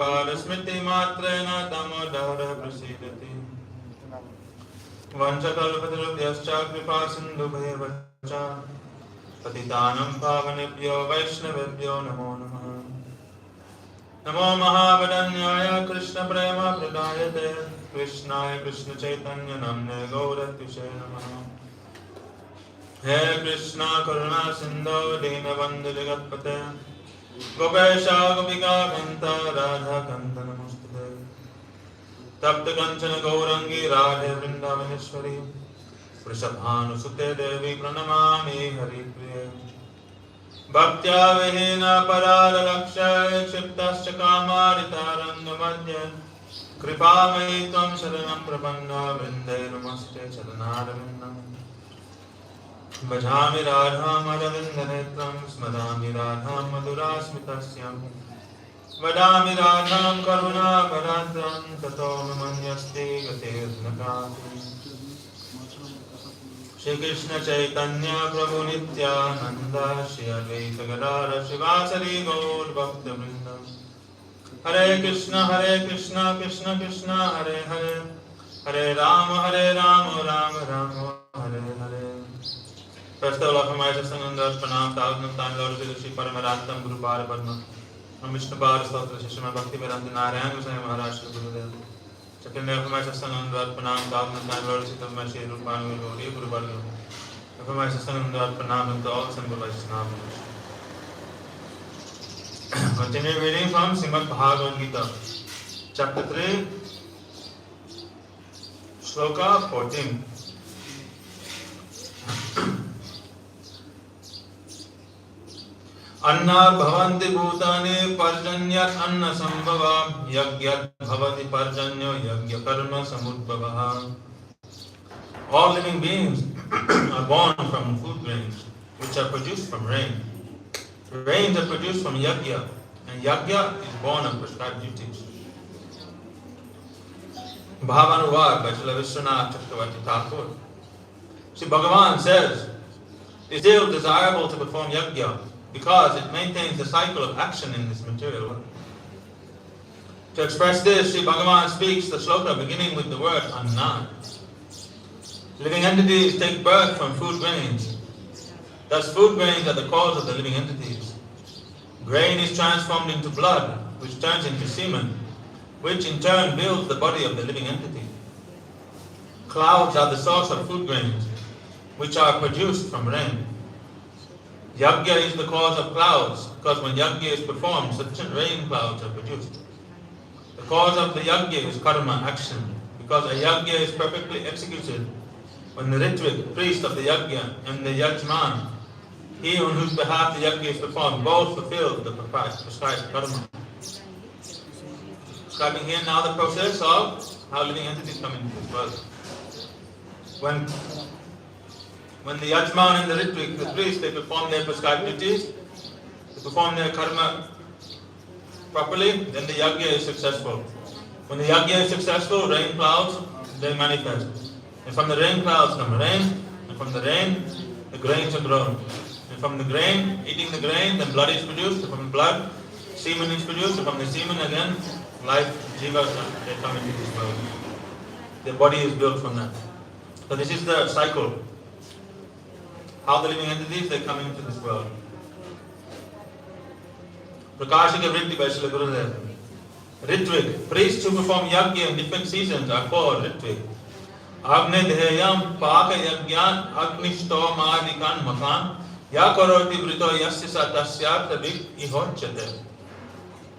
Kripada Smriti Matrena Damodara Prasidati Vanchakalpatarubhyascha Kripa Sindhu Bhayavacha Patitanam Pavanebhyo Vaishnavebhyo Namo Namaha Namo Mahavadanyaya Krishna Prema Pradayate Krishnaya Krishna Chaitanya Namne Gauratvishe Namaha He Krishna Karuna Sindhu Dinabandhu Jagatpate Gopesha Gopika Kanta Radha Kanta Namostade Tapta Kanchana Gaurangi Radhe Vrindavaneshwari Vrishabhanu Sute Devi Pranamami Hari Priya Bhaktya Vihina Parada Lakshay Kshiptascha Kamarita Rangamadya Kripamayi Tvam Sharanam Prapanna Vrinde Namaste Charanaravinnam Bhajami Radha Madhavindanetram Smadami Radha Madhurasmitasyam Vadami Radham Karuna Bharadram Tato Namanyasti Gatirnakati Shri Krishna Chaitanya Prabhu Nityananda Shri Advaita Gadara Shivasari Gaur Bhakta Vrinda Hare Krishna Krishna Krishna Hare Hare Hare Rama Rama Hare Hare First of all, of my Sangandas Pranam Thousand Time Lord Shri Paramaratam Guru Pada Padma Vishnu Pada Stotra Shri Bhakti Vedanta Narayan Goswami Maharaj Gurudev Second day of my Sangandas Pranam Thousand Time Lord Shri Tamashri Rupanu Guru Guru Pada of my Sangandas Pranam to all Sambhu Vaishnava. Continue reading from Srimad Bhagavad Gita, Chapter 3, Shloka 14. Anna bhavanti bhutani parjanyat anna sambhava yagyat bhavati parjanyo yagya karma samudbhavaha. All living beings are born from food grains which are produced from rain. Rains are produced from yagya, and yagya is born of prescribed duties. Bhavanuvad by Srila Vishwanath Chakravarti Thakur. See, Bhagavan says, it is still desirable to perform yagya because it maintains the cycle of action in this material world. To express this, Sri Bhagavan speaks the shloka beginning with the word Anna. Living entities take birth from food grains. Thus, food grains are the cause of the living entities. Grain is transformed into blood, which turns into semen, which in turn builds the body of the living entity. Clouds are the source of food grains, which are produced from rain. Yagya is the cause of clouds, because when yagya is performed, sufficient rain clouds are produced. The cause of the yagya is karma, action, because a yagya is perfectly executed when the Ritvik, priest of the yagya, and the yajman, he on whose behalf the yagya is performed, both fulfill the prescribed karma. Describing here now the process of how living entities come into this world. When the yajman and the Ritvik, the priest, they perform their prescribed duties, they perform their karma properly, then the yagya is successful. When the yagya is successful, rain clouds, they manifest. And from the rain clouds come rain, and from the rain, the grains are grown. And from the grain, eating the grain, then blood is produced, and from the blood, semen is produced, and from the semen again, life, jivas, they come into this world. Their body is built from that. So this is the cycle. How the living entities, they come into this world. Prakashika Vritti by Srila Gurudev. Ritvik, priests who perform yagya in different seasons are called Ritvik. Agne dheyam paka yagyan agnishto madikan makan yakaroti vrito yasyasa tasyat tabik ihochate.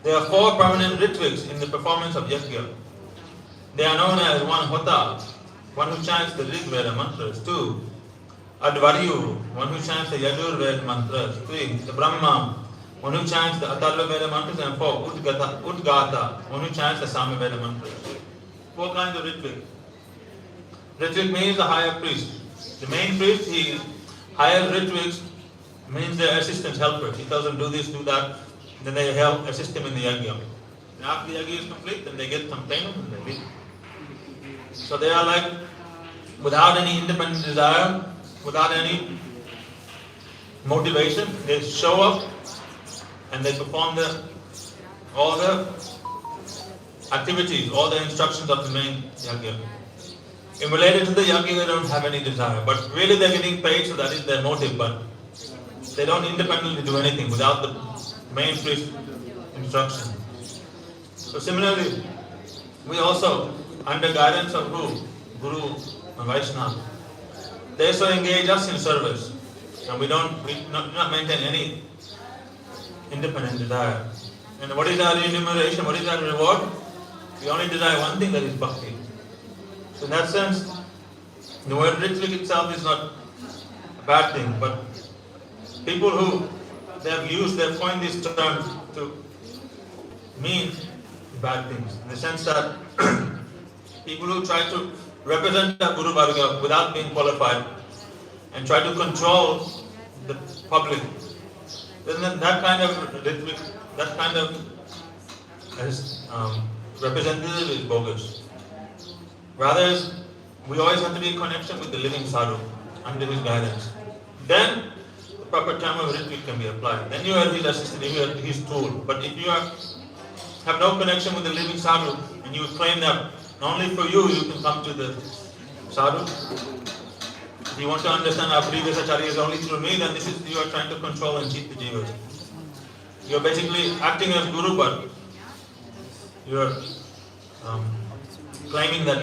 There are 4 permanent Ritviks in the performance of yagya. They are known as 1 Hota, one who chants the Rig Veda mantras. 2 Advaryu, one who chants the Yajur Veda mantras. 3 the Brahma, one who chants the Atharva Veda mantras. And 4 Udgata, one who chants the Sama Veda mantras. 4 kinds of Ritvik. Ritvik means the higher priest. The main priest, he higher Ritviks means their assistants, helpers. He tells them do this, do that. Then they help assist him in the yagya. And after the yagya is complete, then they get some payment and they leave. So they are like, without any independent desire, without any motivation, they show up and they perform all the activities, all the instructions of the main yajna. In related to the yajna, they don't have any desire, but really they're getting paid, so that is their motive, but they don't independently do anything without the main priest instruction. So similarly, we also, under guidance of who? Guru and Vaishnava, they so engage us in service, and we do not maintain any independent desire. And what is our remuneration? What is our reward? We only desire one thing, that is bhakti. So in that sense, the word Ritvik itself is not a bad thing, but people who they have coined this term to mean bad things. In the sense that people who try to represent the Guru Varga without being qualified and try to control the public, then that kind of Ritvik, that kind of representative is bogus. Rather, we always have to be in connection with the living sadhu under his guidance. Then the proper term of Ritvik can be applied. Then you are his assistant, you are his tool. But if you have no connection with the living sadhu and you claim that only for you can come to the sadhu, if you want to understand our previous acharya is only through me, then you are trying to control and cheat the jivas. You are basically acting as guru, but you are claiming that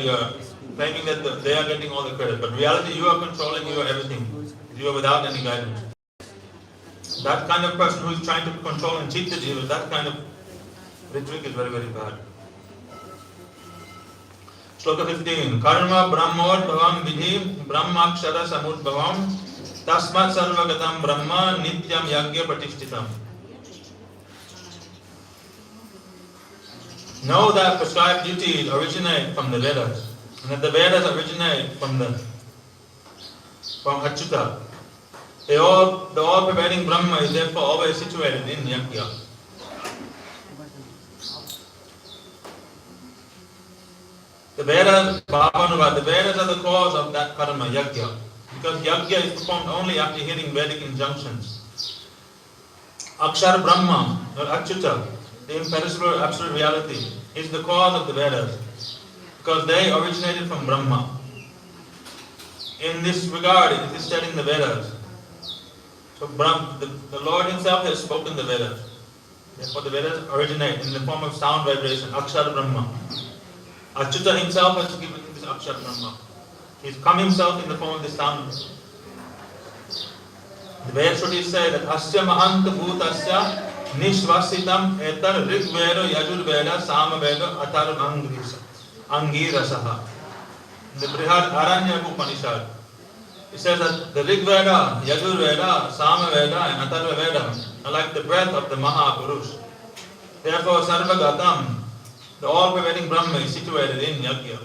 they are getting all the credit. But in reality, you are controlling, you are everything. You are without any guidance. That kind of person who is trying to control and cheat the jivas, that kind of Ritvik is very, very bad. Shloka 15. Karma brahmodbhavam vidhi brahmakshara samudbhavam tasmat sarvagatam brahma nityam yagya patishtitam. Know that prescribed duties originate from the Vedas, and that the Vedas originate from Achyuta. The all-pervading Brahma is therefore always situated in Yajna. The Vedas, the Vedas are the cause of that karma, Yajna. Because Yajna is performed only after hearing Vedic injunctions. Akshar Brahma, or Achyuta, the imperishable absolute reality, is the cause of the Vedas. Because they originated from Brahma. In this regard, it is said in the Vedas. So the Lord Himself has spoken the Vedas. Therefore the Vedas originate in the form of sound vibration, Akshar Brahma. Achyuta Himself has given this Akshar Brahma. He's come Himself in the form of this sound. The Veda say that Asya Mahanta Bhutasya Nishvasitam Etar Rigveda Yajurveda Samaveda Atar Angirasaha. The Brihad Aranya Upanishad. It says that the Rig Veda, Yajur Veda, Sama Veda and Atharva Veda are like the breath of the Mahapurush. Therefore, Sarvagatam, the all-pervading Brahma, is situated in Yajna.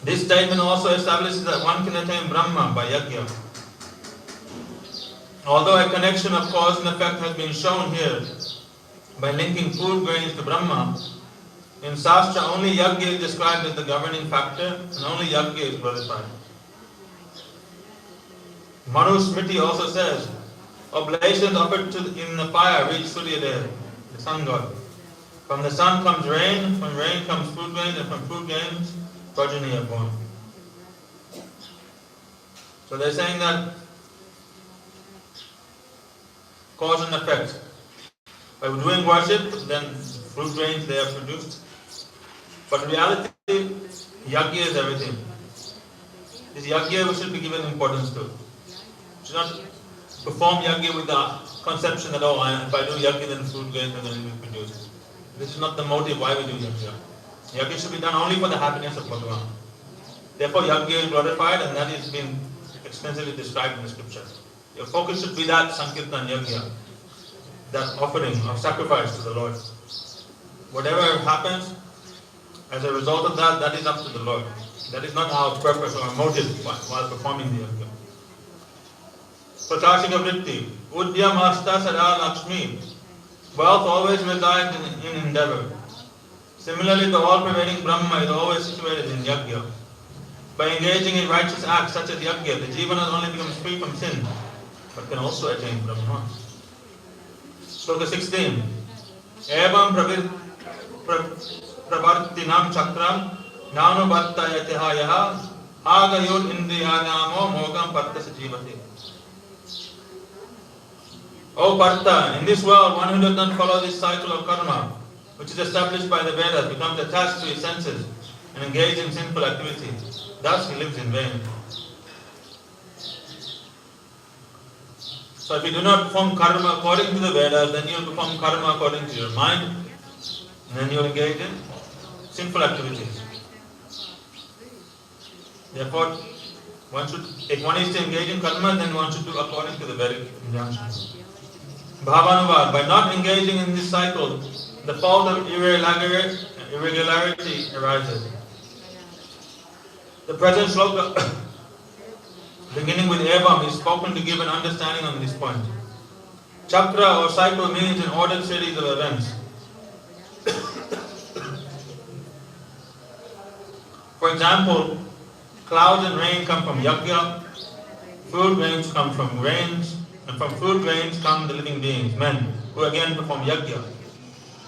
This statement also establishes that one can attain Brahma by Yajna. Although a connection of cause and effect has been shown here by linking food grains to Brahma, in Shastra only Yajna is described as the governing factor and only Yajna is glorified. Manu Smriti also says, oblations offered in the fire reach Suryadeva, the sun god. From the sun comes rain, from rain comes food grains, and from food grains, progeny are born. So they're saying that cause and effect. By doing worship, then fruit grains they are produced. But in reality, Yajna is everything. This Yajna we should be given importance to. We should not perform Yajna with the conception that, if I do Yajna, then fruit grains are going to be produced. This is not the motive why we do Yajna. Yajna should be done only for the happiness of Bhagavan. Therefore, Yajna is glorified, and that is being extensively described in the scriptures. Your focus should be that Sankirtan Yajna, that offering of sacrifice to the Lord. Whatever happens, as a result of that, that is up to the Lord. That is not our purpose or our motive while performing the Yajna. Prakashika Vritti, Udyamasta Sada Lakshmi. Wealth always resides in endeavor. Similarly, the all-pervading Brahma is always situated in Yajna. By engaging in righteous acts such as Yajna, the jiva not only becomes free from sin, but can also attain Brahma. Sloka 16. Evam pravartinam chakram nanu bhatta yatihayaha agayur indriyanamo mogam patta sajivati. O Bhakta, in this world, one who does not follow this cycle of karma, which is established by the Vedas, becomes attached to his senses and engaged in sinful activities. Thus he lives in vain. So if you do not perform karma according to the Vedas, then you will perform karma according to your mind, and then you will engage in sinful activities. Therefore, if one is to engage in karma, then one should do according to the Vedic injunctions. Bhavanuvad, by not engaging in this cycle, the fault of irregularity arises. The present sloka, beginning with Evam, is spoken to give an understanding on this point. Chakra or cycle means an ordered series of events. For example, clouds and rain come from yajna, food grains come from rains, and from food grains come the living beings, men, who again perform yajna,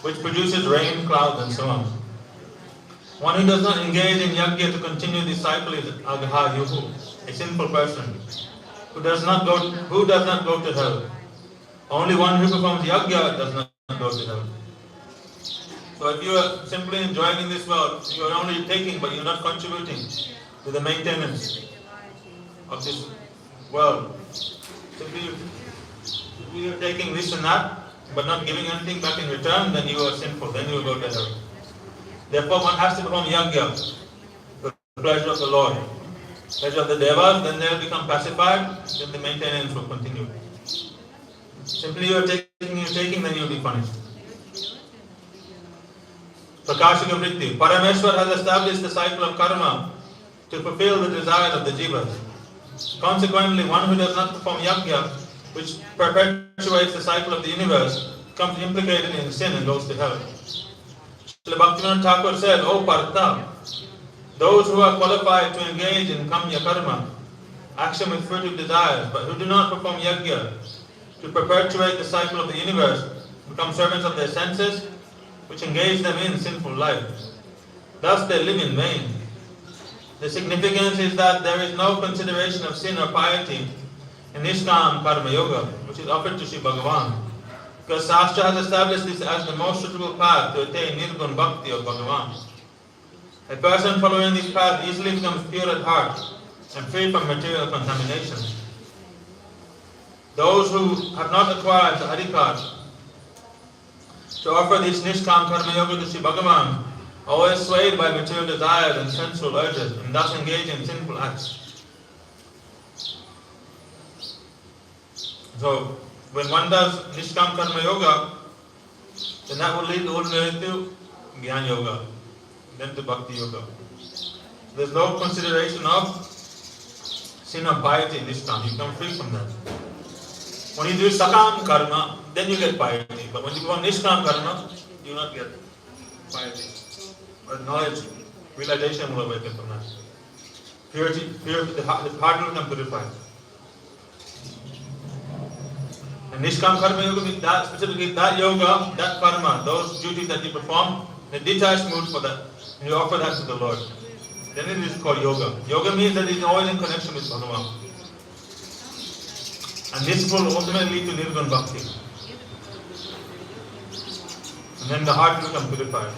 which produces rain, clouds, and so on. One who does not engage in yajna to continue this cycle is agha yuhu, a sinful person, who does not go to hell. Only one who performs yajna does not go to hell. So if you are simply enjoying in this world, you are only taking, but you are not contributing to the maintenance of this world. Simply if you are taking this and that, but not giving anything back in return, then you are sinful, then you will go to hell. Therefore one has to perform yajna, the pleasure of the Lord. Pleasure of the devas, then they will become pacified, then the maintenance will continue. Simply you are taking, then you will be punished. Prakashika Vritti. Parameshwar has established the cycle of karma to fulfill the desires of the jivas. Consequently, one who does not perform yajna, which perpetuates the cycle of the universe, becomes implicated in sin and goes to hell. Srila Bhaktivinoda Thakur said, O Bhakta, those who are qualified to engage in kamya karma, action with fruitive desires, but who do not perform yajna to perpetuate the cycle of the universe, become servants of their senses, which engage them in sinful life. Thus they live in vain. The significance is that there is no consideration of sin or piety in Nishkam Karma Yoga, which is offered to Sri Bhagavan, because Shastra has established this as the most suitable path to attain Nirgun Bhakti of Bhagavan. A person following this path easily becomes pure at heart and free from material contamination. Those who have not acquired the Adhikar to offer this Nishkam Karma Yoga to Sri Bhagavan, always swayed by material desires and sensual urges, and thus engage in sinful acts. So, when one does Nishkam Karma Yoga, then that will lead ordinarily to Jnana Yoga, then to Bhakti Yoga. There is no consideration of sin or piety in Nishkam. You become free from that. When you do Sakam Karma, then you get piety. But when you perform Nishkam Karma, you do not get piety. But knowledge, realization will awaken from that. Purity, the heart will become purified. And Nishkam Karma Yoga means that, specifically that yoga, that karma, those duties that you perform, in a detached mood for that, and you offer that to the Lord. Then it is called yoga. Yoga means that it is always in connection with Bhagavan. And this will ultimately lead to Nirgun Bhakti. And then the heart will become purified.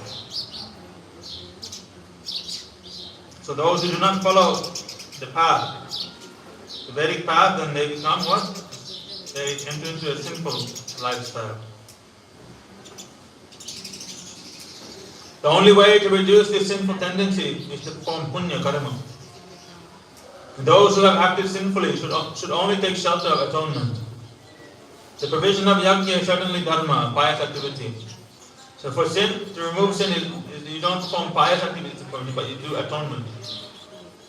So those who do not follow the path, the Vedic path, then they become what? They enter into a simple lifestyle. The only way to reduce this sinful tendency is to perform punya karma. Those who have acted sinfully should only take shelter of atonement. The provision of yajna is certainly dharma, a pious activity. So for sin, to remove sin, you don't perform pious activities, but you do atonement.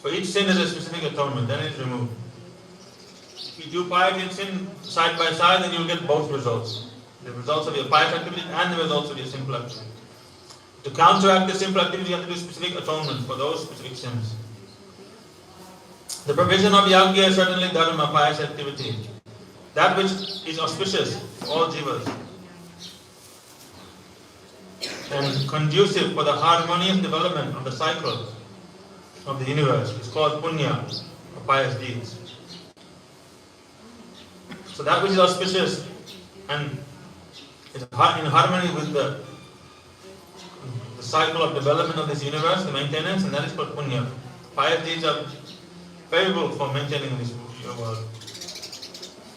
For each sin is a specific atonement, then it is removed. If you do piety and sin side by side, then you will get both results. The results of your pious activity and the results of your simple activity. To counteract the simple activity, you have to do specific atonement for those specific sins. The provision of yajna is certainly dharma, pious activity. That which is auspicious for all jivas. and conducive for the harmonious development of the cycle of the universe. It's called punya, or pious deeds. So that which is auspicious and is in harmony with the cycle of development of this universe, the maintenance, and that is called punya. Pious deeds are favorable for maintaining this world.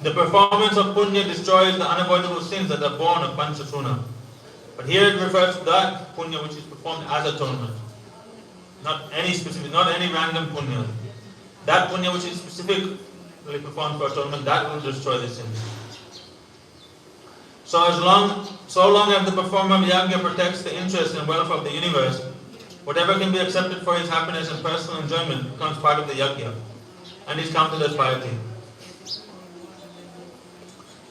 The performance of punya destroys the unavoidable sins that are born of panchasuna. But here it refers to that punya which is performed as atonement. Not any random punya. That punya which is specifically performed for atonement, that will destroy the sins. So long as the performer of yajna protects the interest and welfare of the universe, whatever can be accepted for his happiness and personal enjoyment becomes part of the yajna and is counted as piety.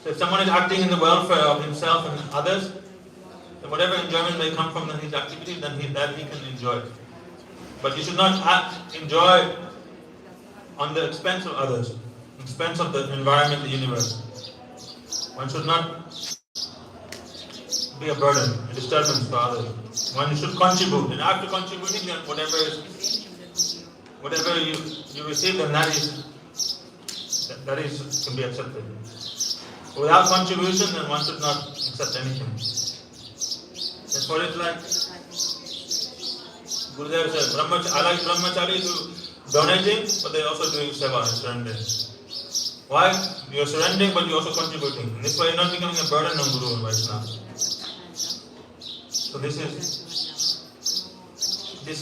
So if someone is acting in the welfare of himself and others, then whatever enjoyment may come from his activity, then he can enjoy. But you should not enjoy on the expense of others, expense of the environment, the universe. One should not be a burden, a disturbance for others. One should contribute, and after contributing, then whatever you receive, then that is can be accepted. Without contribution, then one should not accept anything. That's what it's like. Gurudev says, I like brahmachari to donating, but they also doing seva and surrendering. Why? You're surrendering, but you're also contributing. This way, you're not becoming a burden on Guru and Vaishnava. So this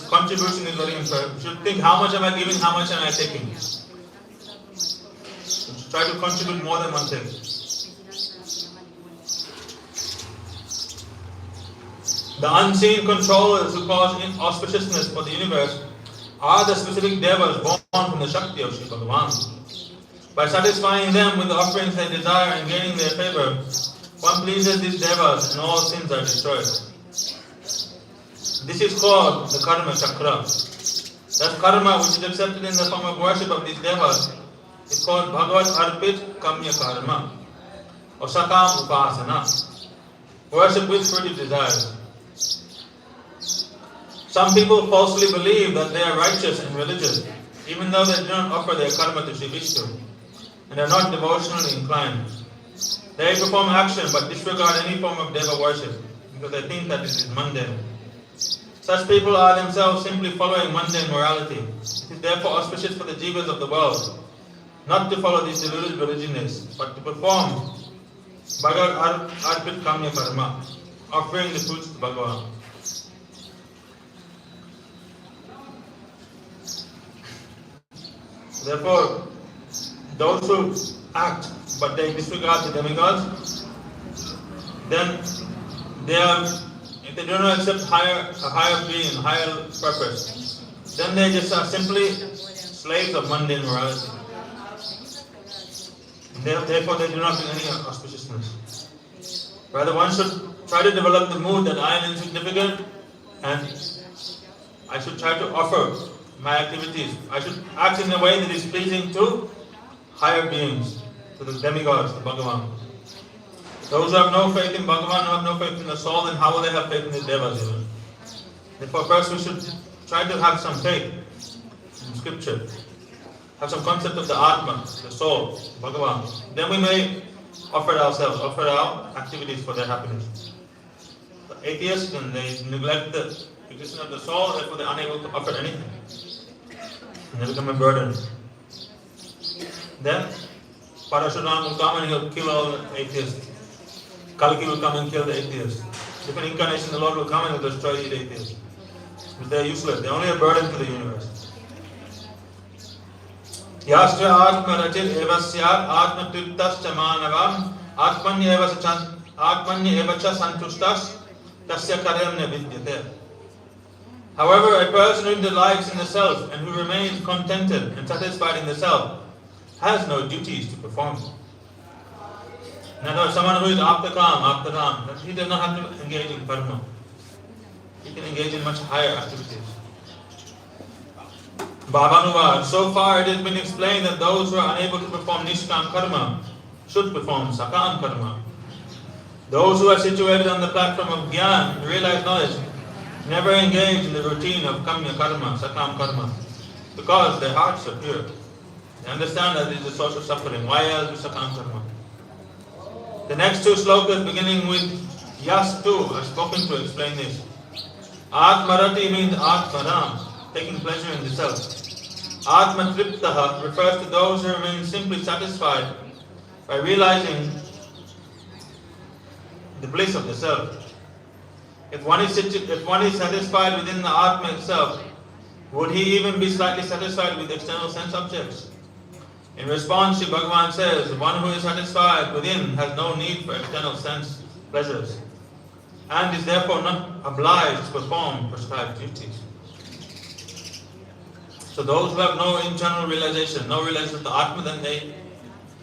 contribution is very important. You should think, how much am I giving, how much am I taking? You should try to contribute more than one thing. The unseen controllers who cause inauspiciousness for the universe are the specific devas born from the Shakti of Sri Bhagavan. By satisfying them with the offerings they desire and gaining their favor, one pleases these devas and all sins are destroyed. This is called the karma chakra. That karma which is accepted in the form of worship of these devas is called Bhagavad Arpit Kamya Karma or Sakam Upasana, worship with fruitive desires. Some people falsely believe that they are righteous and religious, even though they do not offer their karma to Sri Vishnu and are not devotionally inclined. They perform action but disregard any form of deva worship because they think that it is mundane. Such people are themselves simply following mundane morality. It is therefore auspicious for the jivas of the world not to follow these deluded religionists, but to perform Bhagavad Arpit Kamya Karma, offering the fruits to Bhagavan. Therefore, those who act but they disregard the demigods, then if they do not accept a higher being, higher purpose, then they just are simply slaves of mundane morality. Therefore, they do not bring any auspiciousness. Rather, one should try to develop the mood that I am insignificant and I should try to offer my activities. I should act in a way that is pleasing to higher beings, to the demigods, the Bhagavan. Those who have no faith in Bhagavan, who have no faith in the soul, then how will they have faith in the devas even? Therefore, first we should try to have some faith in scripture, have some concept of the Atma, the soul, Bhagavan. Then we may offer our activities for their happiness. The atheists, then they neglect the existence of the soul, therefore they are unable to offer anything. And they become a burden. Then Parashuram will come and he'll kill all the atheists. Kalki will come and kill the atheists. Different incarnations, the Lord will come and will destroy the atheists. Because they are useless. They are only a burden to the universe. Yastra atma rachit evasyat atma tirtascha manavam atmanya evacha santustas tasya karyamya vidyate. However, a person who delights in the self and who remains contented and satisfied in the self has no duties to perform. In other words, someone who is aptakam, he does not have to engage in karma. He can engage in much higher activities. Bhavanuvad, so far it has been explained that those who are unable to perform nishkam karma should perform sakam karma. Those who are situated on the platform of Gyan, realize knowledge, never engage in the routine of Kamya Karma, Sakam Karma, because their hearts are pure. They understand that it is a source of suffering. Why else do Sakam Karma? The next two slokas beginning with Yas 2 are spoken to explain this. Atmarati means Atmaram, taking pleasure in the self. Atmatriptaha refers to those who remain simply satisfied by realizing the bliss of the self. If one is satisfied within the Atma itself, would he even be slightly satisfied with external sense objects? In response, Sri Bhagavan says, the one who is satisfied within has no need for external sense pleasures, and is therefore not obliged to perform prescribed duties. So those who have no internal realization, no realization of the Atma, then they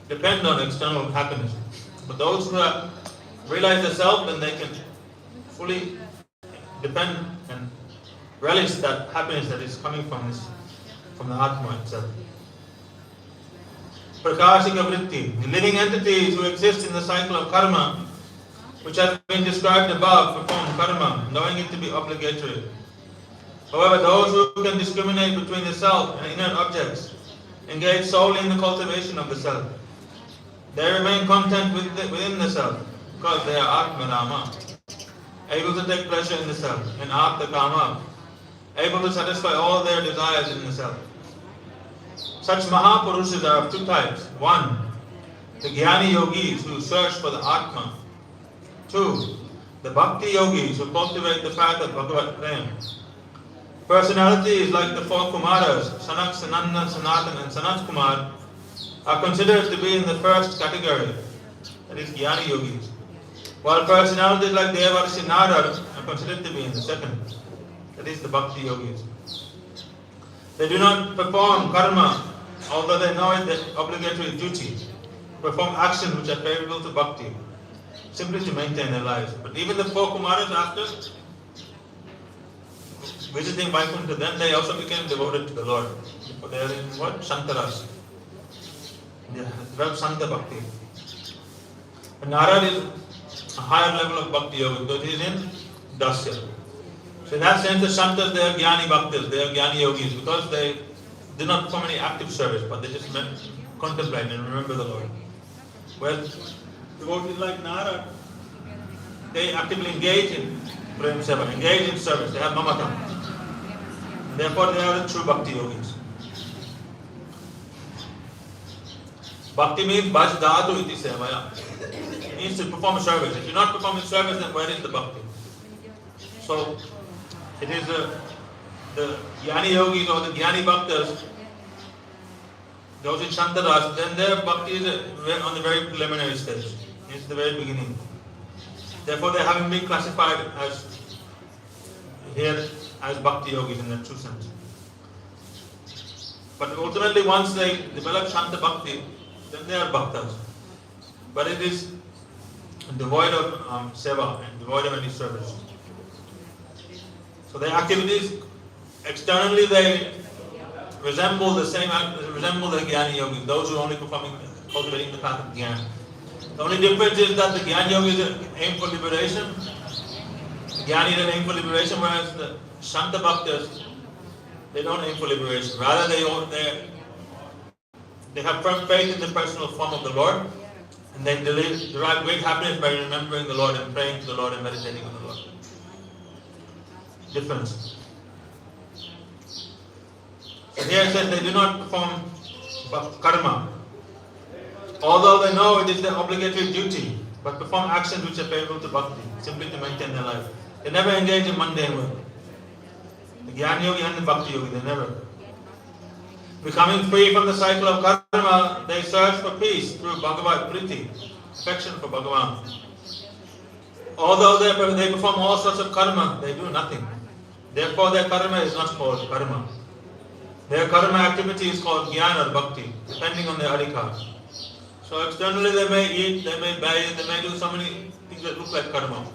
depend on external happiness. But those who have realized the self, then they can fully depend and relish that happiness that is coming from the Atma itself. Prakashika Vritti, the living entities who exist in the cycle of karma, which has been described above, perform karma, knowing it to be obligatory. However, those who can discriminate between the self and inert objects engage solely in the cultivation of the self. They remain content within the self because they are Atma-Rama, able to take pleasure in the self, and Apta-Kama, able to satisfy all their desires in the self. Such Mahapurushas are of two types. One, the Jnani Yogis who search for the Atma. Two, the Bhakti Yogis who cultivate the path of Bhagavad Prem. Personalities like the four Kumaras, Sanak, Sananda, Sanatan and Sanat Kumar, are considered to be in the first category, that is Jnani Yogis, while personalities like Devarshi Narad are considered to be in the second, that is the Bhakti Yogis. They do not perform karma, although they know it is obligatory duty, perform actions which are favorable to Bhakti, simply to maintain their lives. But even the four Kumaras, after visiting Vaikuntha, then they also became devoted to the Lord. They are in what? Shantaras. They have Santa Bhakti. And Narad is a higher level of Bhakti Yoga because he is in Dasya. So in that sense, the Shantas, they are Jnani Bhaktas, they are Jnani Yogis because they do not perform any active service, but they just contemplate and remember the Lord. Whereas devotees like Narad, they actively engage in Prem Seva, engage in service, they have Mamata. Therefore, they are the true Bhakti Yogis. Bhakti means Bhajdadu iti sevaya. It means to perform service. If you are not performing service, then where is the Bhakti? So, it is the Jnani Yogis or the Jnani Bhaktas, those in Shantaras, then their Bhakti is on the very preliminary stage. It's the very beginning. Therefore, they haven't been classified as here as Bhakti Yogis in the true sense. But ultimately, once they develop Shanta Bhakti, then they are Bhaktas. But it is devoid of Seva and devoid of any service. So their activities, externally they resemble the Jnani Yogis, those who are only cultivating the path of Jnana. The only difference is that the Jnani Yogis aim for liberation, the Jnani aim for liberation, whereas the Shanta Bhaktas, they don't aim for liberation. Rather, they have firm faith in the personal form of the Lord, and they derive great happiness by remembering the Lord and praying to the Lord and meditating on the Lord. Difference. So here it says they do not perform karma, although they know it is their obligatory duty, but perform actions which are favorable to Bhakti, simply to maintain their life. They never engage in mundane work. The Jnana Yogi and the Bhakti Yogi, they never. Becoming free from the cycle of karma, they search for peace through Bhagavad Priti, affection for Bhagavan. Although they perform all sorts of karma, they do nothing. Therefore, their karma is not called karma. Their karma activity is called jnana or bhakti, depending on their adhikar. So externally they may eat, they may bathe, they may do so many things that look like karma.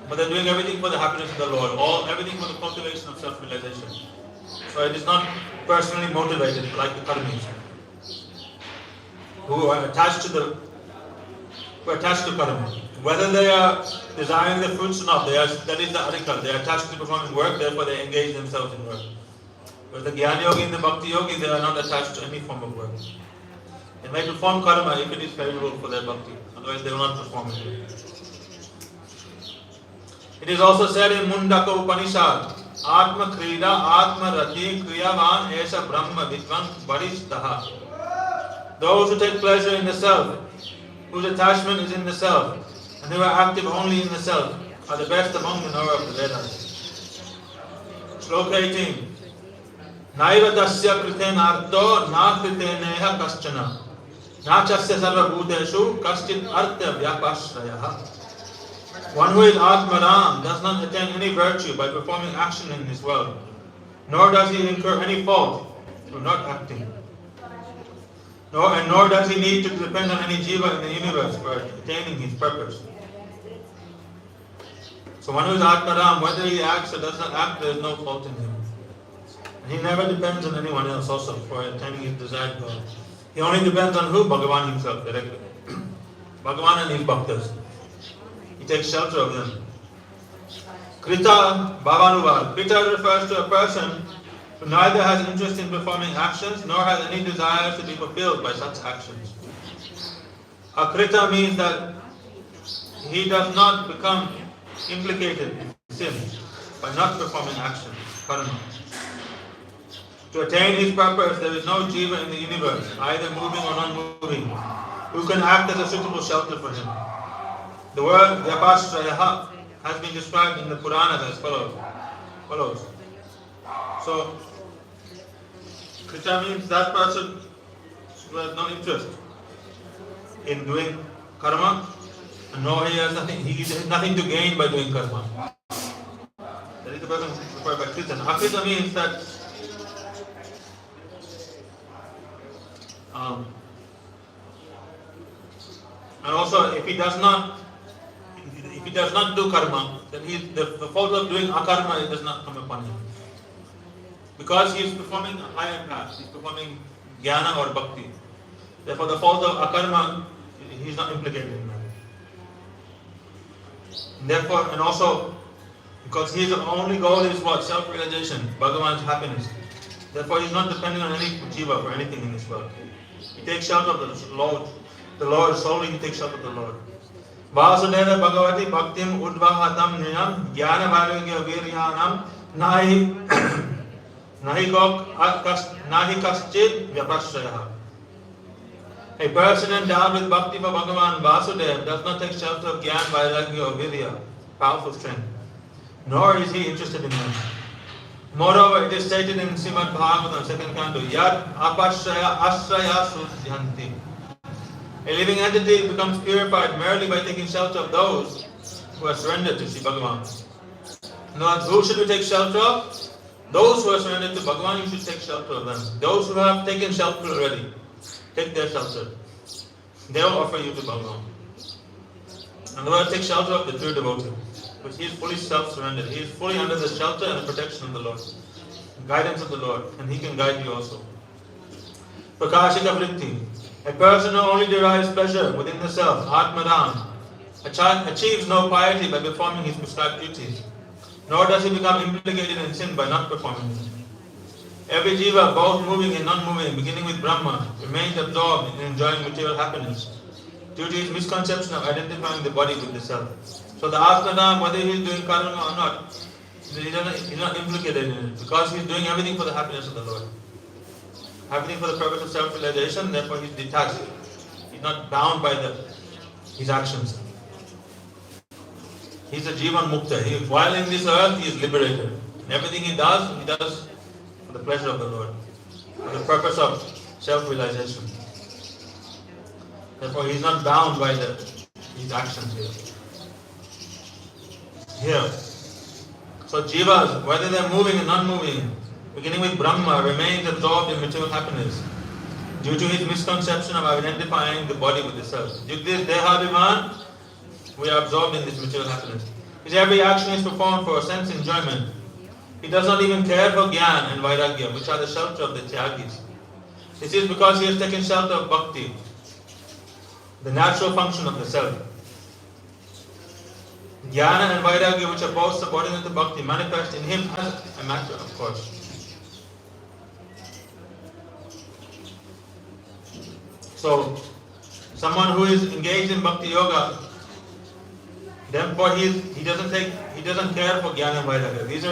But they're doing everything for the happiness of the Lord, everything for the cultivation of self-realization. So it is not personally motivated like the karmis, who are attached to the who are attached to karma. Whether they are desiring the fruits or not, that is the artikal. They are attached to performing work, therefore they engage themselves in work. But the Jnana Yogi and the Bhakti Yogi, they are not attached to any form of work. They may perform karma if it is favorable for their bhakti, otherwise they will not perform it. It is also said in Mundaka Upanishad, Atma Krida, Atma Rati, Kriyavan, Esha Brahma Vidvan, Varishtaha. Those who take pleasure in the self, whose attachment is in the self, and who are active only in the self, are the best among the knower of the Vedas. Shloka 18. Naiva tasya kriten artho na kriteneha kaschana. Na chasya sarva bhuteshu kaschit artha vyapashrayah. One who is Atmaram does not attain any virtue by performing action in this world, nor does he incur any fault through not acting. Nor does he need to depend on any jiva in the universe for attaining his purpose. So one who is Atmaram, whether he acts or does not act, there is no fault in him. And he never depends on anyone else also for attaining his desired goal. He only depends on who? Bhagavan himself directly. Bhagavan and his bhaktas. He takes shelter of them. Krita Bhavanuvad. Krita refers to a person who neither has interest in performing actions nor has any desires to be fulfilled by such actions. Akrita means that he does not become implicated in sin by not performing action, karma. To attain his purpose, there is no jiva in the universe, either moving or non-moving, who can act as a suitable shelter for him. The word Vyapashraya has been described in the Puranas as follows. So, Krita means that person who has no interest in doing karma, and no, he has nothing to gain by doing karma. That is the person referred by Krita. Akrita means that and also if he does not do karma, then the fault of doing akarma does not come upon him. Because he is performing a higher path, he is performing jnana or bhakti. Therefore the fault of akarma, he is not implicated in that. Therefore, and also because his only goal is what? Self-realization, Bhagavan's happiness. Therefore he is not depending on any jiva for anything in this world. He takes shelter of the Lord solely, he takes shelter of the Lord. Vasudeva Bhagavati Bhaktim Udvahatam Niyam Jnana Vairagya Viryanam Nahi Kaschid Vyapashraya. A person endowed with Bhakti for Bhagavan Vasudeva does not take shelter of Jnana Vairagya or Virya, powerful strength, nor is he interested in them. Moreover, it is stated in Srimad Bhagavatam, 2nd canto, Yad Apashraya Ashraya Sudhyanti. A living entity becomes purified merely by taking shelter of those who are surrendered to Sri Bhagavan. Now, who should we take shelter of? Those who are surrendered to Bhagavan, you should take shelter of them. Those who have taken shelter already, take their shelter. They will offer you to Bhagavan. And the word take shelter of the true devotee, because he is fully self-surrendered. He is fully under the shelter and the protection of the Lord, the guidance of the Lord, and he can guide you also. Prakashika Vritti. A person who only derives pleasure within the self, Atmaram, achieves no piety by performing his prescribed duties, nor does he become implicated in sin by not performing them. Every jiva, both moving and non-moving, beginning with Brahma, remains absorbed in enjoying material happiness due to his misconception of identifying the body with the self. So the Atmaram, whether he is doing karma or not, he is not implicated in it, because he is doing everything for the happiness of the Lord. Everything for the purpose of self-realization, therefore he is detached. He is not bound by his actions. He is a Jivan Mukta. While in this earth, he is liberated. And everything he does for the pleasure of the Lord, for the purpose of self-realization. Therefore he is not bound by his actions here. So jivas, whether they are moving or non-moving, beginning with Brahma, remains absorbed in material happiness due to his misconception of identifying the body with the self. Due to this Dehadhiman, we are absorbed in this material happiness. His every action is performed for sense enjoyment. He does not even care for Gyan and Vairagya, which are the shelter of the Tyagis. This is because he has taken shelter of Bhakti. the natural function of the self. Jnana and Vairagya, which are both subordinate to Bhakti, manifest in him as a matter of course. So, someone who is engaged in Bhakti Yoga, therefore he doesn't care for Jnana and Vairagya. These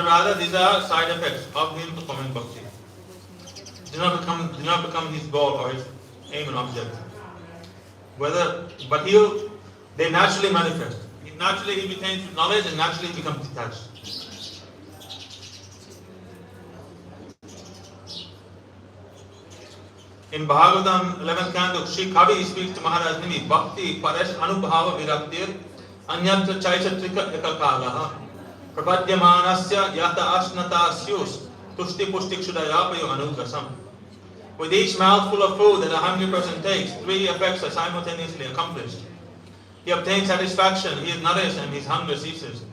are side effects of him performing Bhakti. Do not become his goal or his aim and object. They naturally manifest. Naturally he attains knowledge and naturally he becomes detached. In Bhagavatam 11th canto, Sri Kavi speaks to Maharaj Nimi, Bhakti paresh anubhava viraktir anyatra chaisatrika ekakalaha prapadyamanasya yata asnata syus tushti pustikshudayapayo anugasam. With each mouthful of food that a hungry person takes, 3 effects are simultaneously accomplished. He obtains satisfaction, he is nourished, and his hunger ceases.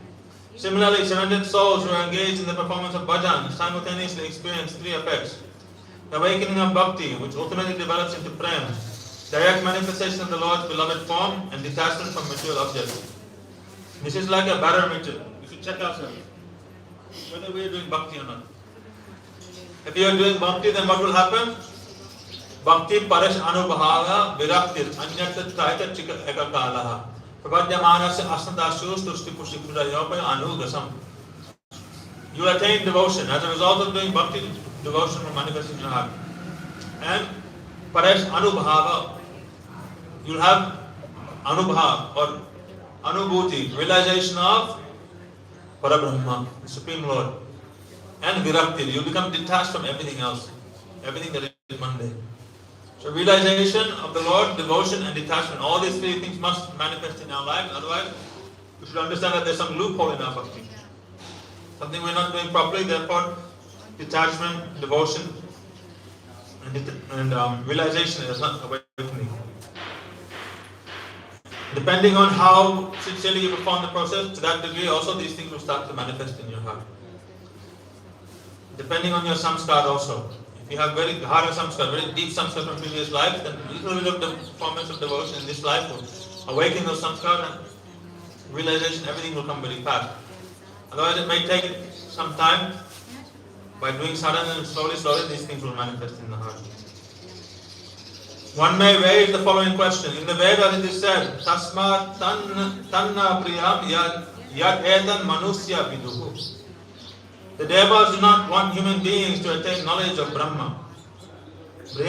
Similarly, surrendered souls who are engaged in the performance of bhajan simultaneously experience 3 effects. The awakening of bhakti, which ultimately develops into prem, direct manifestation of the Lord's beloved form, and detachment from material objects. This is like a barometer. You should check ourselves whether we are doing bhakti or not. If you are doing bhakti, then what will happen? Bhakti paresh anubhava viraktir anyata traita chika ekakalaha prapadyamanasya asnatashus tushti pushikudayopaya anugasam. You will attain devotion. As a result of doing bhakti, devotion will manifest in your heart. And paresh anubhava, you will have anubhav or anubhuti, realization of Parabrahma, the Supreme Lord. And viraktir, you become detached from everything else, everything that is mundane. So realization of the Lord, devotion and detachment, all these 3 things must manifest in our lives, otherwise we should understand that there's some loophole in our bhakti. Something we're not doing properly, therefore detachment, devotion and realization is not awakening. Depending on how sincerely you perform the process, to that degree also these things will start to manifest in your heart. Depending on your samskar also. If you have very hard samskar, very deep samskar from previous lives, then little bit of the performance of devotion in this life will awaken those samskar and realization, everything will come very fast. Otherwise it may take some time. By doing sadhana and slowly these things will manifest in the heart. One may raise the following question. In the Vedas it is said, Tasmat tanna priyam yad edan manusya viduhu. The devas do not want human beings to attain knowledge of Brahma. It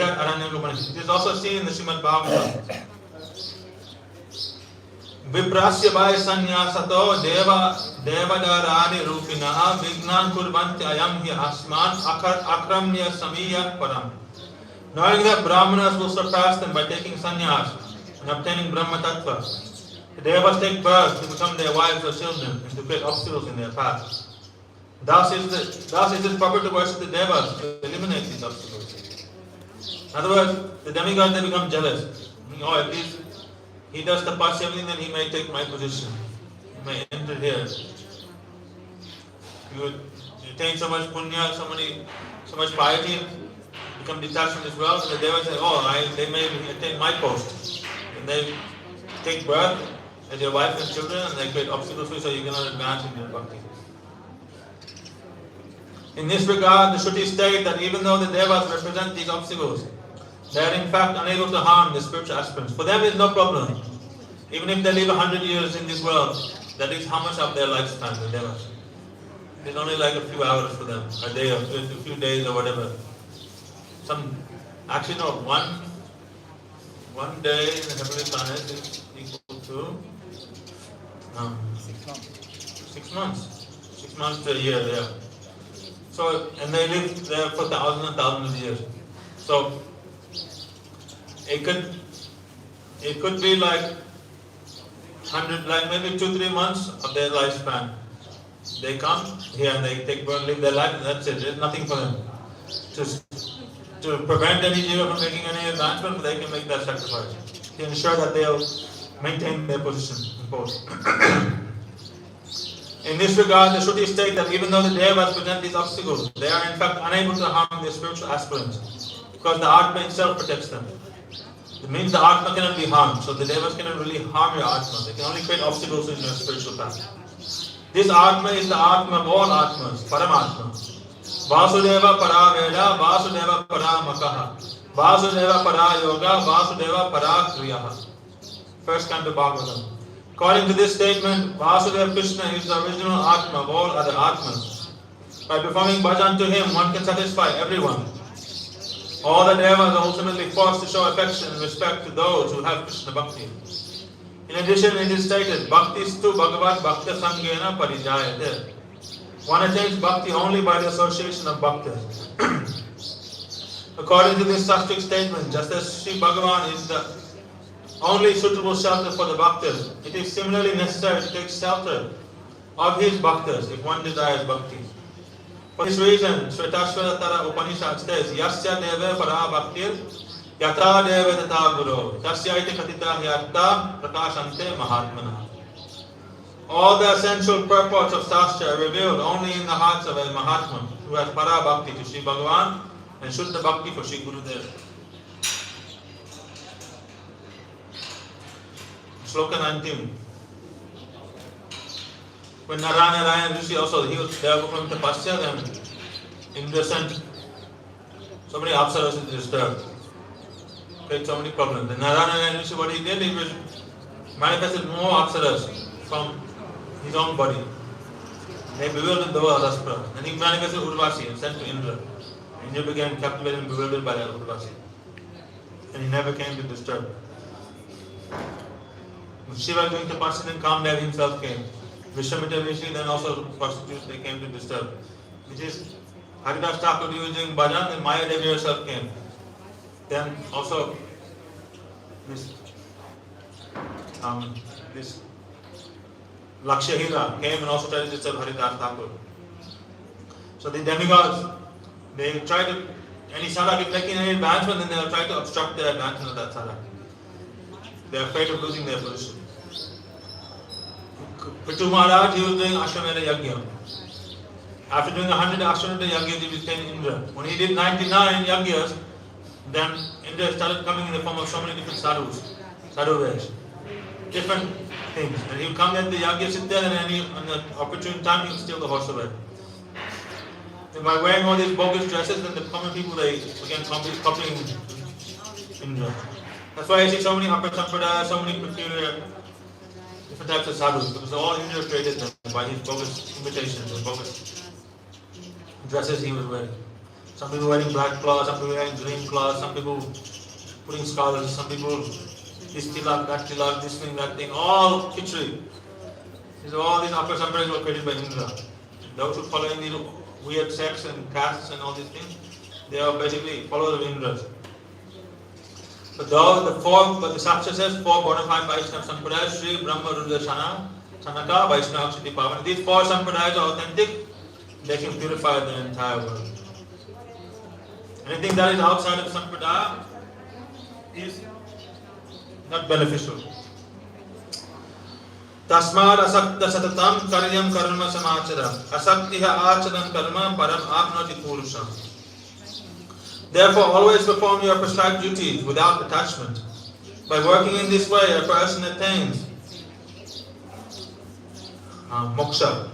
is also seen in the Srimad Bhagavad. Viprasya vai sanyasato devadarani rupinaha vignan kurvanti ayam hi asman akramya samiya param. Knowing that Brahmanas will surpass them by taking sannyas and obtaining Brahma Tattva, the devas take birth to become their wives or children and to create obstacles in their path. Thus is it proper to worship the devas to eliminate these obstacles. In other words, the demigods, they become jealous. Oh, at least he does tapasya, everything, then he may take my position. He may enter here. You would attain so much punya, so much piety, become detached from this world, and the devas say, oh, they may attain my post. And they take birth as your wife and children, and they create obstacles for you so you cannot advance in your bhakti. In this regard, the Shruti state that even though the devas represent these obstacles, they are in fact unable to harm the spiritual aspirants. For them, it's no problem. Even if they live 100 years in this world, that is how much of their lifespan, the devas. It's only like a few hours for them, a day or a few days or whatever. One day in the heavenly planet is equal to 6 months. 6 months to a year there. So, and they live there for thousands and thousands of years. So, it could be like 100, like maybe 2-3 months of their lifespan. They come here and they take birth, live their life, and that's it. There's nothing for them. Just to prevent any jiva from making any advancement, they can make that sacrifice to ensure that they'll maintain their position in post. In this regard, the Shruti state that even though the devas present these obstacles, they are in fact unable to harm their spiritual aspirants, because the Atma itself protects them. It means the Atma cannot be harmed. So the Devas cannot really harm your Atma. They can only create obstacles in your spiritual path. This Atma is the Atma of all Atmas, Paramatma. Vasudeva para Veda, Vasudeva para Makaha, Vasudeva para Yoga, Vasudeva para Kriyaha. First canto Bhagavatam. According to this statement, Vasudeva Krishna is the original Atma of all other Atmas. By performing bhajan to him, one can satisfy everyone. All the devas are ultimately forced to show affection and respect to those who have Krishna Bhakti. In addition, it is stated, Bhaktistu Bhagavad Bhakta Sangena Parijayate. One attains Bhakti only by the association of Bhaktas. According to this Sastric statement, just as Sri Bhagavan is the only suitable shelter for the Bhaktas, it is similarly necessary to take shelter of his Bhaktas if one desires Bhakti. For this reason, Shvetashvatara Upanishad says, Yasya deva para bhaktir, yata deva tata guru, tasya iti katita hyatta prakashante mahatmana. All the essential purports of Shastra are revealed only in the hearts of a Mahatma who has para bhakti to Sri Bhagavan and Shuddha bhakti for Sri Gurudev. Shloka 19. When Narayana Rishi also, they were performing tapasya, then Indra sent so many apsaras to disturb, create so many problems. Then Narayana Rishi, what he did, he manifested more apsaras from his own body. They bewildered the world, Raspra. Then he manifested Urvasi and sent to Indra. Indra became captivated and bewildered by that Urvasi. And he never came to disturb. When Shiva was doing tapasya, then Kamdev himself came. Vishwamitra Rishi, then also prostitutes, they came to disturb. Which is Haridas Thakur using bhajan, and Maya Devi herself came. Then also this Lakshahira came and also tried to disturb Haridas Thakur. So the demigods, they try to, any sadhak is making any advancement, then they will try to obstruct the advancement of that sadhak. They are afraid of losing their position. Pitu Maharaj, he was doing Ashwamedha Yajna. After doing 100 Ashwamedha Yajnas, he became Indra. When he did 99 Yajnas, then Indra started coming in the form of so many different sadhus, sadhuvas, different things. And he would come at the Yajna, sit there, and on the opportune time, he would steal the horse away. And by wearing all these bogus dresses, then the common people, they began copying Indra. That's why I see so many upper sampradaya, so many peculiar different types of sadhus, because all Indra created them by his bogus imitations and bogus dresses he was wearing. Some people wearing black cloth, some people wearing green cloth, some people putting skulls, some people this tilak, this thing, that thing, all khichdi. All these upper sampradayas were created by Indra. Those who follow these weird sects and castes and all these things, they are basically followers of Indras. But the Shastra says 4 bona fide Vaishnava Sampradayas, Sri Brahma Rudra Sanaka, Vaishnava Siddhi Pavana. These 4 Sampradayas are authentic, they can purify the entire world. Anything that is outside of Sampradaya is not beneficial. Tasmad asakta satatam karyam karma samachara, asaktiha acharan karma param apnoti purusham. Therefore, always perform your prescribed duties without attachment. By working in this way, a person attains moksha.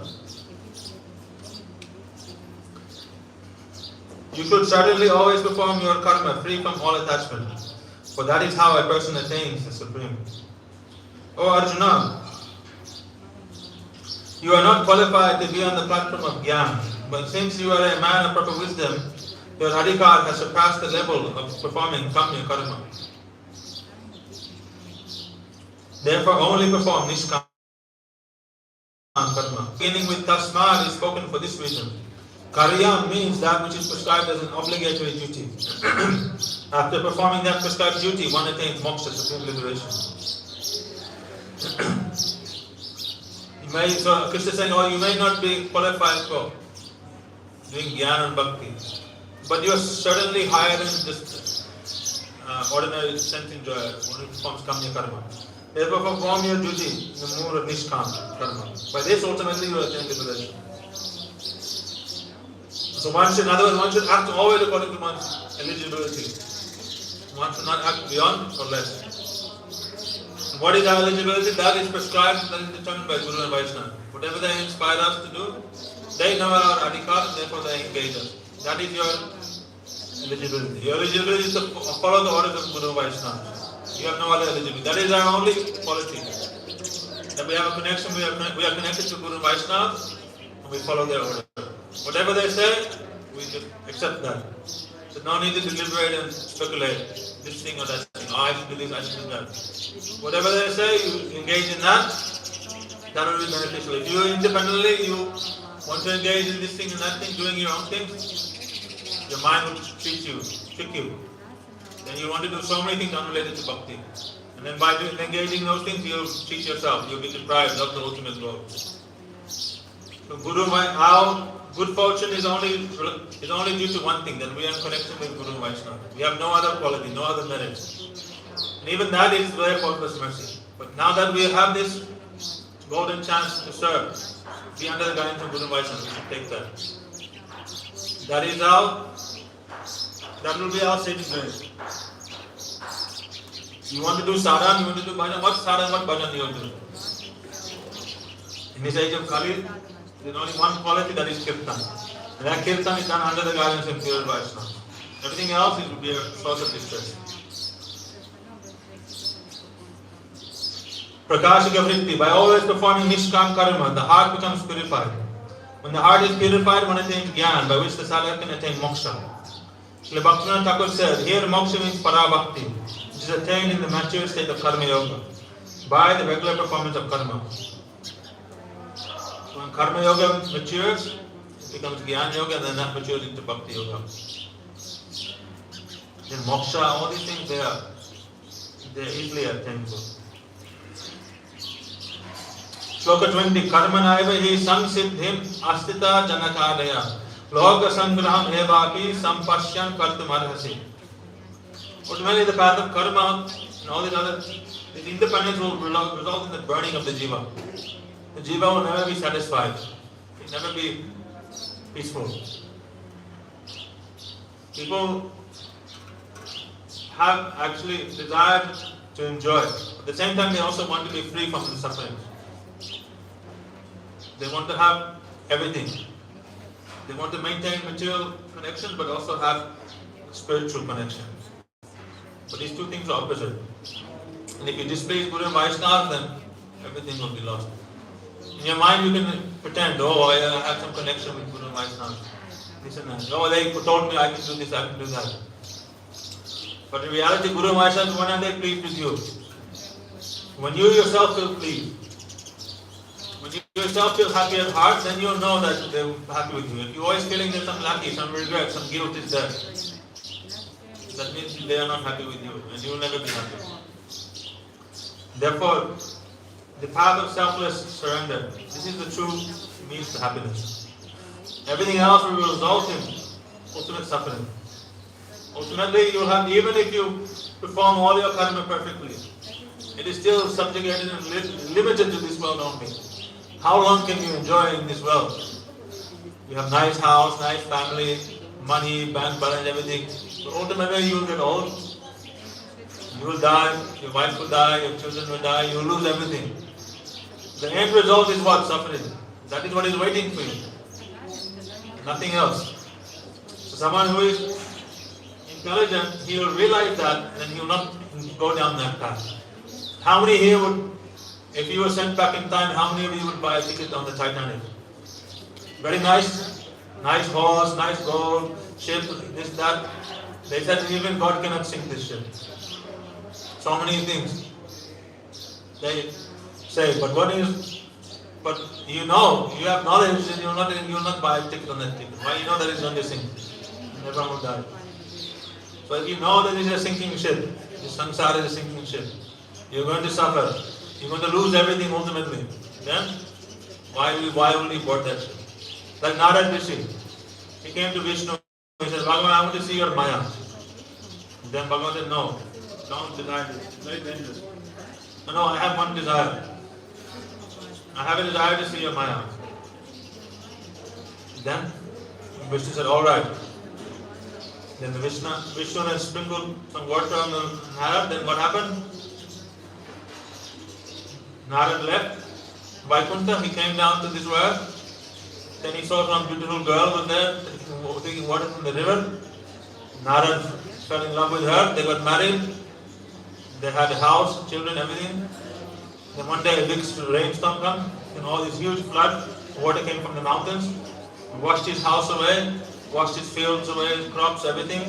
You should certainly always perform your karma free from all attachment, for that is how a person attains the Supreme. O Arjuna, you are not qualified to be on the platform of Gyan, but since you are a man of proper wisdom, your adhikar has surpassed the level of performing kamya karma. Therefore, only perform nishkam karma. Beginning with tasmad is spoken for this reason. Karyam means that which is prescribed as an obligatory duty. After performing that prescribed duty, one attains moksha, supreme liberation. So Krishna is saying, you may not be qualified for doing jnana and bhakti, but you are certainly higher than just ordinary sense enjoyer, one who performs kamya karma. Therefore, perform your duty in the mood of nishkam karma. By this, ultimately, you will attain liberation. So in other words, one should act always according to one's eligibility. One should not act beyond or less. What is our eligibility? That is prescribed, that is determined by Guru and Vaishnava. Whatever they inspire us to do, they know our adhikar and therefore they engage us. That is your eligibility. Your eligibility is to follow the orders of Guru and Vaishnava. You have no other eligibility. That is our only quality. That we have a connection, we are connected to Guru and Vaishnava, and we follow their order. Whatever they say, we just accept that. So no need to deliberate and speculate. This thing or that thing. Oh, I should do this, I should do that. Whatever they say, you engage in that. That will be beneficial. If you independently, you want to engage in this thing and that thing, doing your own things, your mind will trick you. Then you want to do so many things unrelated to Bhakti. And then by engaging in those things, you'll cheat yourself. You'll be deprived of the ultimate goal. So our good fortune is only due to one thing, that we are in connection with Guru and Vaishnava. We have no other quality, no other merit. And even that is their faultless mercy. But now that we have this golden chance to serve, be under the guidance of Guru and Vaishnava, we should take that. That will be our saving grace. You want to do sadhana, you want to do bhajan. What sadhana, what bhajan you want to do? In this age of Kali, there is only one quality, that is kirtan. And that kirtan is done under the guidance of pure Vaishnava. Everything else will be a source of distress. Prakashika vritti. By always performing nishkam karma, the heart becomes purified. When the heart is purified, one attains jnana, by which the sadhaka can attain moksha. Srila Bhaktivinoda Thakur said, here moksha means parabhakti, which is attained in the mature state of karma yoga, by the regular performance of karma. So when karma yoga matures, it becomes jnana yoga, and then that matures into bhakti yoga. Then moksha, all these things, they are easily attainable. Shloka 20. Karmanaiva hi samsiddhim astita janakadaya loka sangraham evapi sampashyan kartum arhasi. Ultimately, the path of karma and all these other, this independence will result in the burning of the jiva. The jiva will never be satisfied. It will never be peaceful. People have actually desired to enjoy. At the same time, they also want to be free from the suffering. They want to have everything. They want to maintain material connection but also have spiritual connection. But these two things are opposite. And if you displease Guru and Vaishnava, then everything will be lost. In your mind you can pretend, oh, I have some connection with Guru and Vaishnava. This and that. Oh, they told me I can do this, I can do that. But in reality, Guru and Vaishnava, when are they pleased with you? When you yourself feel pleased. When you yourself feel happy at heart, then you'll know that they're happy with you. If you're always feeling there's some lucky, some regret, some guilt is there, that means they are not happy with you, and you will never be happy. Therefore, the path of selfless surrender, this is the true means to happiness. Everything else will result in ultimate suffering. Ultimately, you'll have, even if you perform all your karma perfectly, it is still subjugated and limited to this world only. How long can you enjoy in this world? You have nice house, nice family, money, bank balance, everything. But ultimately you will get old. You will die, your wife will die, your children will die, you will lose everything. The end result is what? Suffering. That is what is waiting for you. Nothing else. So someone who is intelligent, he will realize that and he will not go down that path. How many here would, if you were sent back in time, how many of you would buy a ticket on the Titanic? Very nice horse, nice gold, ship, this, that. They said even God cannot sink this ship. So many things. They say, but you know, you have knowledge and you will not buy a ticket on that ticket. Why? You know that it's going to sink. And everyone will die. So if you know that it's a sinking ship, this samsara is a sinking ship, you're going to suffer. You're going to lose everything ultimately. Then, why will you board that ship? Like Narad Rishi. He came to Vishnu. He said, Bhagavan, I want to see your Maya. Then Bhagavan said, no, don't deny this. It's very dangerous. No, I have one desire. I have a desire to see your Maya. Then Vishnu said, alright. Then the Vishnu then sprinkled some water on the Narad. Then what happened? Narad left Vaikuntha. He came down to this world. Then he saw some beautiful girl was there taking water from the river. Narad fell in love with her. They got married. They had a house, children, everything. Then one day a big rainstorm came, and all this huge flood. Water came from the mountains, washed his house away, washed his fields away, his crops, everything.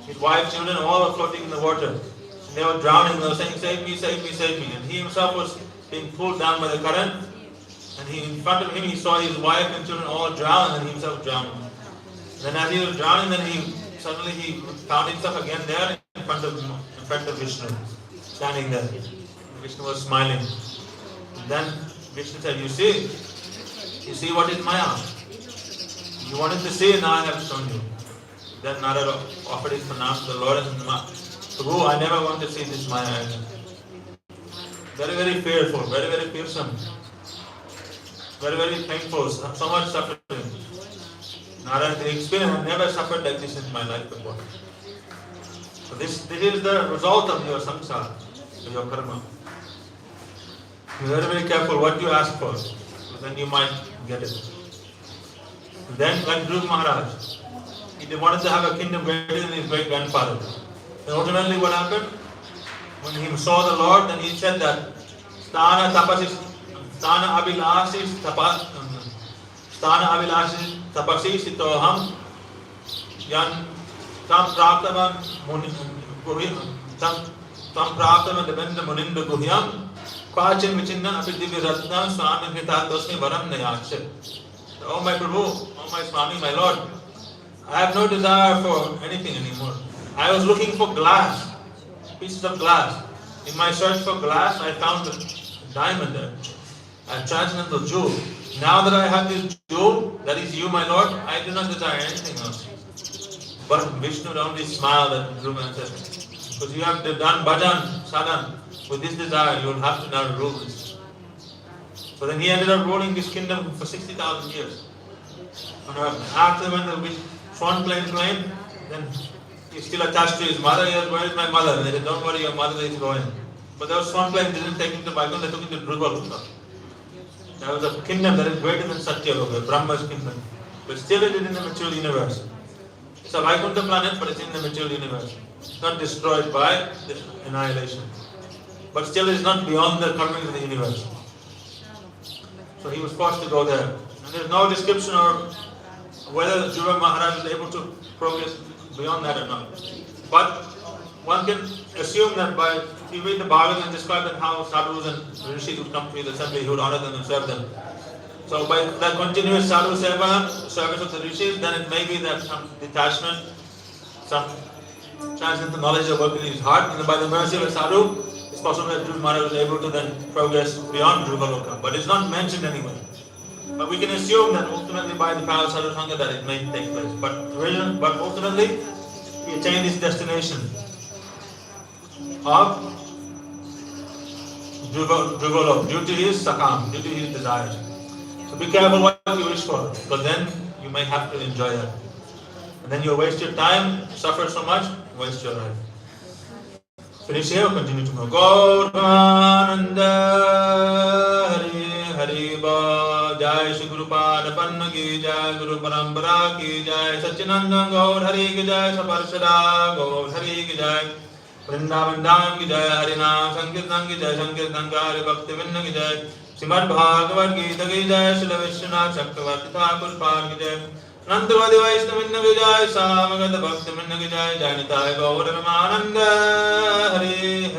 His wife, children, all were floating in the water. And they were drowning. They were saying, "Save me, save me, save me." And he himself was being pulled down by the current. And in front of him, he saw his wife and children all drown, and he himself drowned. Then as he was drowning, then he found himself again there in front of Vishnu, standing there. Vishnu was smiling. And then Vishnu said, You see what is Maya? You wanted to see, now I have shown you. Then Narada offered his pranams to the Lord and said, Prabhu, I never want to see this Maya again. Very, very fearful, very, very fearsome. Very, very painful, so much suffering. Narada experienced, I never suffered like this in my life before. So this is the result of your samsara, of your karma. Be very, very careful what you ask for, then you might get it. Then like Dhruv Maharaj, he wanted to have a kingdom greater than his great grandfather. And ultimately what happened? When he saw the Lord, then he said that Sthana Abhilashi Tapasi Sitoham Yan Tam Praptavan Devendra Muninda Guhyam Kwachin Vichinnan Abhidivya Ratnam Swami Hitatosmi Varam Nayachit. Oh my Prabhu, oh my Swami, my Lord, I have no desire for anything anymore. I was looking for glass, pieces of glass. In my search for glass, I found a diamond, a transcendental jewel. Now that I have this jewel, that is you, my Lord, I do not desire anything else. But Vishnu only smiled at Dhruva and said, because you have done bhajan, sadhan, with this desire, you will have to now rule this. So then he ended up ruling this kingdom for 60,000 years. And after when the swan plane came, then he's still attached to his mother. He said, where is my mother? And they said, don't worry, your mother is going. But those swan planes didn't take him to Vaikuntha, they took him to Dhruva. There was a kingdom that is greater than Satyaloka, Brahma's kingdom. But still it is in the material universe. It's a Vaikuntha planet, but it's in the material universe. It's not destroyed by the annihilation. But still it is not beyond the covering of the universe. So he was forced to go there. And there is no description of whether Dhruva Maharaj was able to progress beyond that or not. But one can assume that if you read the Bhagavad and describe that how sadhus and rishis would come to his assembly, he would honor them and serve them. So by that continuous sadhu seva, service of the rishis, then it may be that some detachment, some transcendental knowledge of working in his heart, and by the mercy of a sadhu, it's possible that Dhruva Maharaj was able to then progress beyond Dhruva Loka. But it's not mentioned anywhere. But we can assume that ultimately by the power of sadhu sangha that it may take place. But ultimately, he attained his destination of Dhruva Loka due to his sakam, due to his desires. So be careful what you wish for, because then you may have to enjoy that. And then you'll waste your time, suffer so much, waste your life. Finish here, continue to go. Gaurvananda Hari Hari Ba Jai Shri Guru Pada Panna Ki Jai Guru Parampara Ki Jai Satchinandan Gaur Hari Ki Jai Saparsada Gaur Hari Ki Jai Vrindavan Dham Ki Jai Harinam Sankirtan Ki Jai Sankirtan Kari Bhakti Vinna Ki Jai Srimad Bhagavad Gita Ki Jai Srila Vishwanath Chakravarti Thakur Pal Ki Jai Nantavadi Vaishnavina Ki Jai Samagata Bhakti Vinna Ki Jai Janitaya Gaur Ramananda Hari